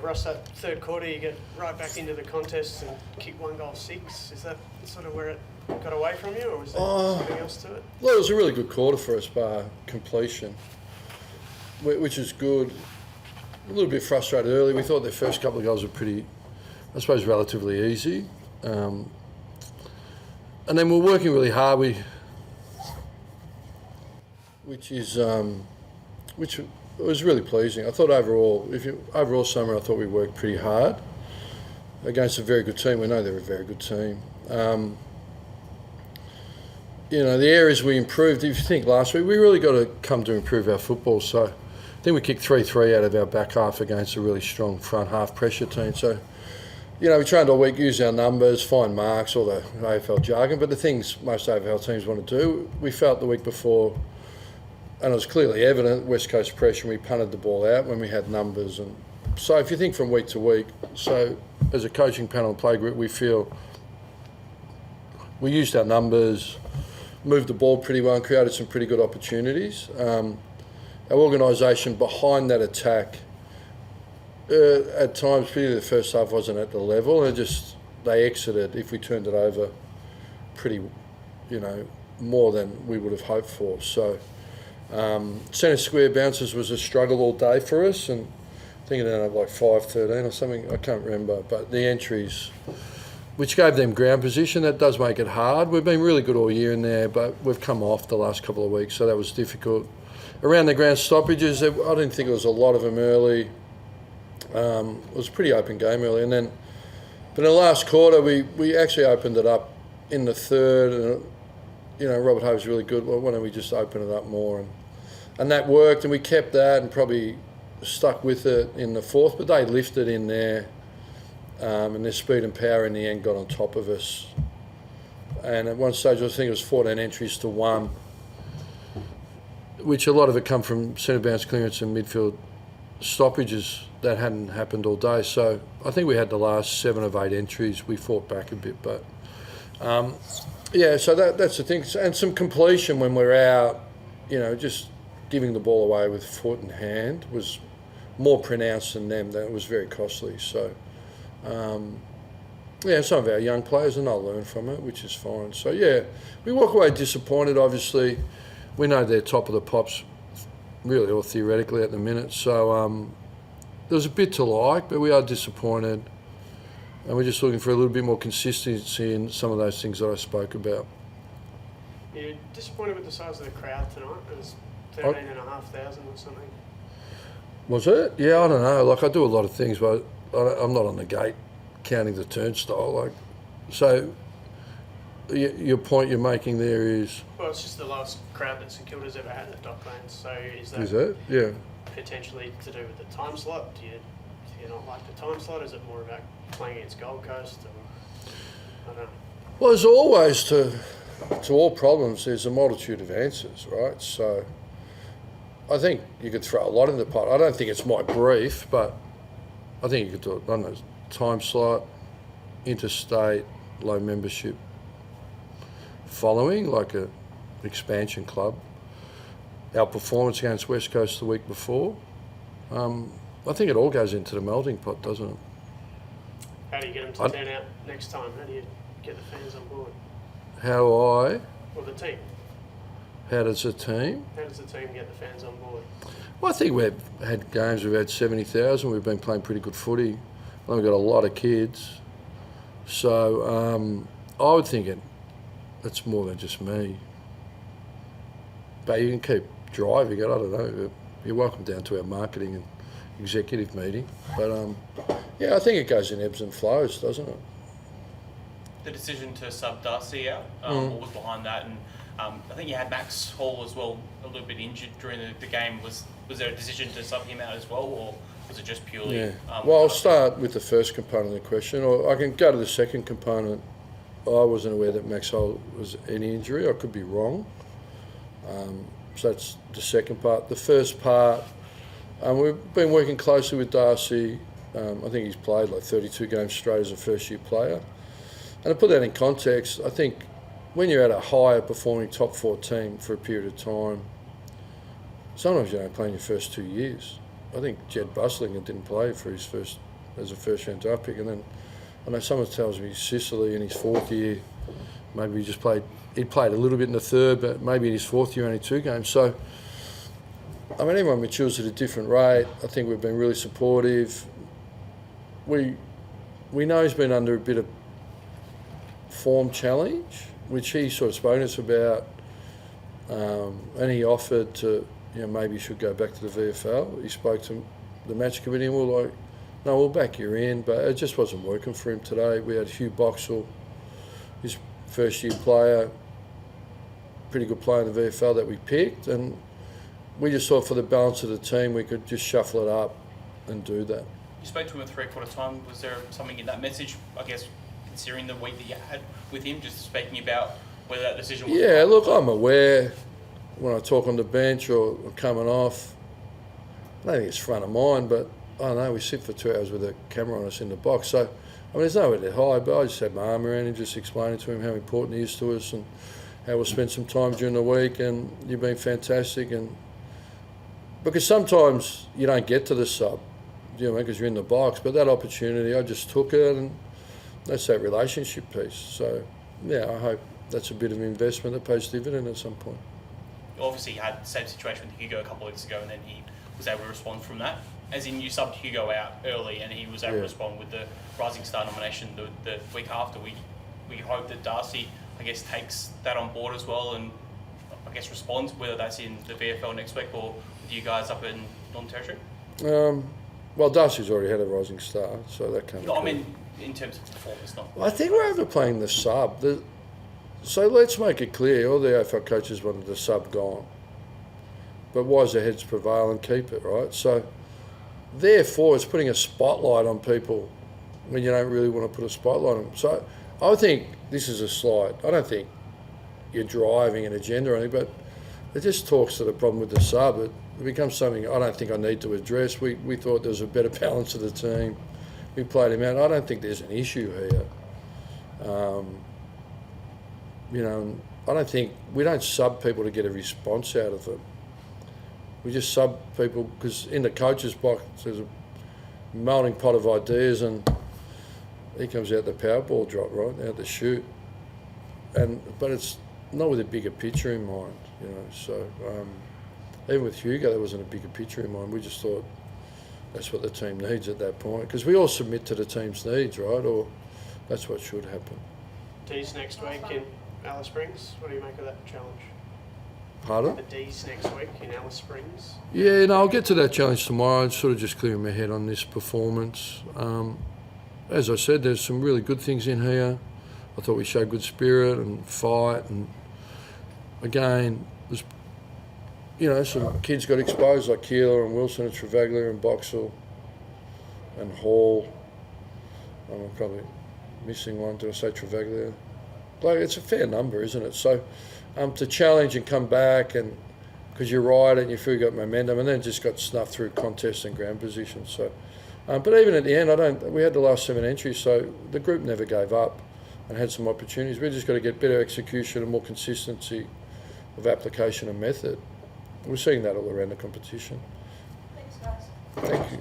Ross, that third quarter you get right back into the contest and kick 1 goal 6. Is that sort of where it got away from you, or was there something else to it? Well, it was a really good quarter for us, bar completion, which is good. A little bit frustrated early. We thought their first couple of goals were pretty, I suppose, relatively easy. And then we're working really hard, which was really pleasing. I thought overall summer, I thought we worked pretty hard against a very good team. We know they're a very good team. The areas we improved, if you think last week, we really got to come to improve our football. So I think we kicked 3-3 out of our back half against a really strong front half pressure team. So, we trained all week, use our numbers, find marks, all the AFL jargon, but the things most AFL teams want to do, we felt the week before, and it was clearly evident, West Coast pressure, and we punted the ball out when we had numbers. And so if you think from week to week, so as a coaching panel and play group, we feel we used our numbers, moved the ball pretty well and created some pretty good opportunities. Our organisation behind that attack, at times, particularly the first half, wasn't at the level, and they exited, if we turned it over, pretty, more than we would have hoped for. So centre square bounces was a struggle all day for us, and I think it ended up like 5-13 or something, I can't remember, but the entries, which gave them ground position, that does make it hard. We've been really good all year in there, but we've come off the last couple of weeks, so that was difficult. Around the ground stoppages, I didn't think there was a lot of them early. It was a pretty open game early, but in the last quarter we actually opened it up in the third, and Robert Hay was really good. Well, why don't we just open it up more, and that worked, and we kept that and probably stuck with it in the fourth, but they lifted in there, and their speed and power in the end got on top of us, and at one stage I think it was 14 entries to 1, which a lot of it come from centre bounce clearance and midfield stoppages that hadn't happened all day. So I think we had the last 7 of 8 entries. We fought back a bit, but so that's the thing. And some completion when we're out, just giving the ball away with foot and hand was more pronounced than them. That was very costly. So some of our young players, and they'll learn from it, which is fine. So we walk away disappointed. Obviously, we know they're top of the pops, really, or theoretically at the minute. So there was a bit to like, but we are disappointed, and we're just looking for a little bit more consistency in some of those things that I spoke about. You're disappointed with the size of the crowd tonight? It was 13,500 or something. Was it? Yeah, I don't know. Like, I do a lot of things, but I'm not on the gate counting the turnstile. So your point you're making there is? Well, it's just the lowest crowd that St Kilda's ever had at Docklands. So is that? Yeah. Potentially to do with the time slot? Do you not like the time slot? Is it more about playing against Gold Coast? Or, I don't know. Well, as always, to all problems, there's a multitude of answers, right? So I think you could throw a lot in the pot. I don't think it's my brief, but I think you could do it. I don't know, time slot, interstate, low membership following, like a expansion club. Our performance against West Coast the week before. I think it all goes into the melting pot, doesn't it? How do you get them to turn out next time? How do you get the fans on board? How do I? Or the team? How does the team? How does the team get the fans on board? Well, I think we've had games, we've had 70,000, we've been playing pretty good footy. We've got a lot of kids. So I would think it's more than just me. But you can keep driving it, I don't know. You're welcome down to our marketing and executive meeting. But I think it goes in ebbs and flows, doesn't it? The decision to sub Darcy out, what was behind that? And I think you had Max Hall as well, a little bit injured during the game. Was there a decision to sub him out as well, or was it just purely... Yeah. Well, I'll start with the first component of the question, or I can go to the second component. I wasn't aware that Max Hall was any injury. I could be wrong. So that's the second part. The first part, we've been working closely with Darcy. I think he's played like 32 games straight as a first-year player. And to put that in context, I think when you're at a higher performing top 4 team for a period of time, sometimes you don't play in your first 2 years. I think Jed Buslinger didn't play for his first as a first round draft pick, and then I know someone tells me Sicily in his fourth year, maybe he played a little bit in the third, but maybe in his fourth year only 2 games. So I mean, everyone matures at a different rate. I think we've been really supportive. We know he's been under a bit of form challenge, which he sort of spoke to us about, and he offered to, maybe he should go back to the VFL. He spoke to the match committee and we were like, no, we'll back you in, but it just wasn't working for him today. We had Hugh Boxall, his first year player, pretty good player in the VFL that we picked, and we just thought for the balance of the team we could just shuffle it up and do that. You spoke to him at 3/4 time. Was there something in that message, I guess, considering the week that you had with him, just speaking about whether that decision was... Yeah, look, I'm aware when I talk on the bench or coming off, I don't think it's front of mind, but I don't know, we sit for 2 hours with a camera on us in the box. So, I mean, there's nowhere to hide, but I just had my arm around him, just explaining to him how important he is to us and how we'll spend some time during the week, and you've been fantastic. And because sometimes you don't get to the sub, because you're in the box, but that opportunity, I just took it, and that's that relationship piece. So, yeah, I hope that's a bit of investment that pays dividend at some point. Obviously, you had the same situation with Hugo a couple of weeks ago, and then he was able to respond from that. As in, you subbed Hugo out early, and he was able to respond with the Rising Star nomination the week after. We hope that Darcy, I guess, takes that on board as well, and I guess responds, whether that's in the VFL next week or with you guys up in Northern Territory. Well, Darcy's already had a Rising Star, so that can't. No, I mean in terms of performance, not. I think we're overplaying the sub. So let's make it clear, all the AFL coaches wanted the sub gone. But wiser heads prevail and keep it, right? So therefore it's putting a spotlight on people when you don't really want to put a spotlight on them. So I think this is a slide. I don't think you're driving an agenda or anything, but it just talks to the problem with the sub. It becomes something I don't think I need to address. We thought there was a better balance of the team. We played him out. I don't think there's an issue here. I don't think we don't sub people to get a response out of them. We just sub people because in the coach's box there's a melting pot of ideas, and he comes out the Powerball drop, right, out the chute. But it's not with a bigger picture in mind, So even with Hugo, there wasn't a bigger picture in mind. We just thought that's what the team needs at that point, because we all submit to the team's needs, right? Or that's what should happen. D's next week in Alice Springs. What do you make of that challenge? Pardon? The D's next week in Alice Springs. Yeah, no, I'll get to that challenge tomorrow. I'm sort of just clearing my head on this performance. As I said, there's some really good things in here. I thought we showed good spirit and fight, and again, there's, some kids got exposed like Keeler and Wilson and Travaglia and Boxall and Hall. I'm probably missing one. Did I say Travaglia? Like, it's a fair number, isn't it? So to challenge and come back, and because you ride it and you feel you got momentum, and then just got snuffed through contests and ground positions. So, but even at the end, we had the last 7 entries, so the group never gave up and had some opportunities. We just got to get better execution and more consistency of application and method. We're seeing that all around the competition. Thanks, guys. Thank you.